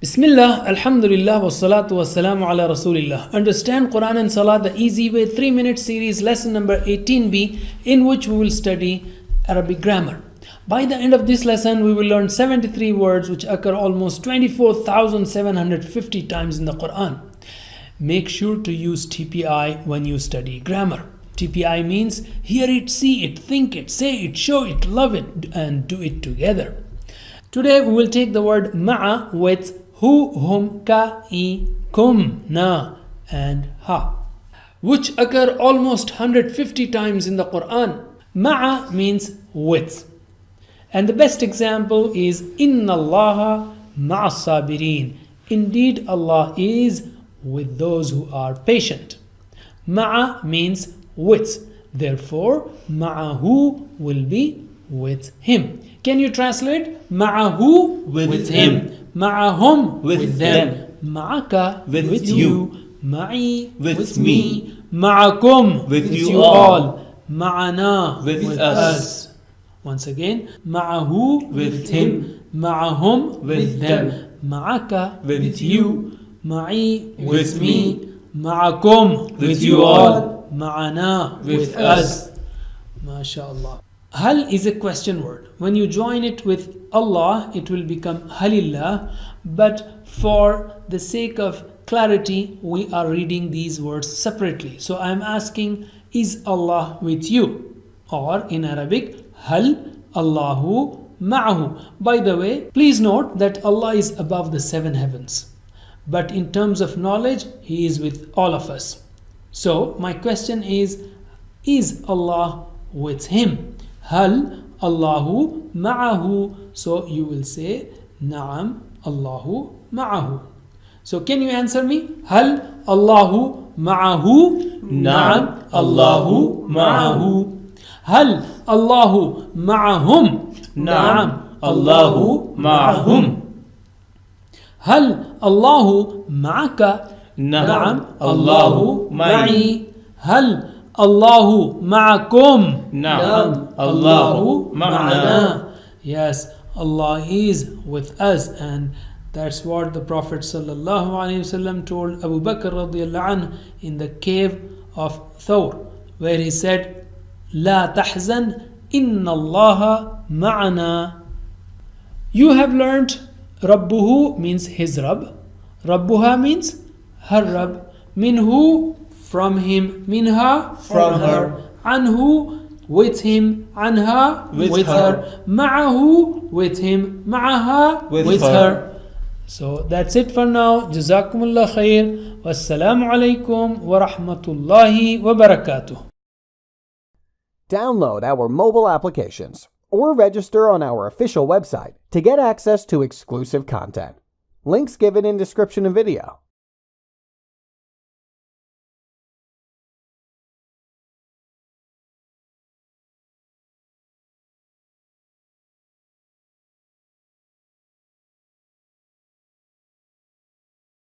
Bismillah, Alhamdulillah, wassalatu wassalamu ala Rasulillah. Understand Quran and Salah the easy way 3-minute series, lesson number 18b, in which we will study Arabic grammar. By the end of this lesson, we will learn 73 words which occur almost 24,750 times in the Quran. Make sure to use TPI when you study grammar. TPI means hear it, see it, think it, say it, show it, love it, and do it together. Today we will take the word ma'a with hu, hum, ka, I, kum, na, and ha, which occur almost 150 times in the Quran. Ma'a means with. And the best example is Inna Allaha ma'as sabirin. Indeed, Allah is with those who are patient. Ma'a means with. Therefore, ma'ahu will be with him. Can you translate? Ma'ahu with him. Ma'ahum with them. Ma'aka with you. Ma'i with me. Ma'akum with you all. Ma'ana with us. Once again, ma'ahu with him. Ma'ahum with them. Ma'aka with you. Ma'i with me. Ma'akum with you all. Ma'ana with us. MashaAllah. Hal is a question word. When you join it with Allah, it will become Halillah. But for the sake of clarity, we are reading these words separately. So I am asking, is Allah with you? Or in Arabic, Hal Allahu ma'ahu. By the way, please note that Allah is above the 7 heavens. But in terms of knowledge, He is with all of us. So my question is Allah with him? Hal Allahu ma'ahu. So you will say Na'am Allahu ma'ahu. So can you answer me? Hal Allahu ma'ahu? Na'am Allahu ma'ahu. Hal Allahu ma'ahum? Na'am Allahu ma'ahum. Hal Allahu ma'aka? Na'am Allahu ma'i. Hal Allahu ma'akum? Na'am Allahu ma'ana. Yes, Allah is with us, and that's what the Prophet ﷺ told Abu Bakr radiyallahu anh in the cave of Thawr, where he said, La tahzan, inna Allaha ma'ana. You have learnt Rabbuhu means his Rabb. Rabbuha means her Rabb. Minhu, from him. Minha, from her. Anhu, with him. Anha, with her. Ma'ahu, with him. Ma'aha, with her. So that's it for now. Jazakumullah khair. Wassalamu alaikum wa rahmatullahi wa barakatuh. Download our mobile applications or register on our official website to get access to exclusive content. Links given in description of video.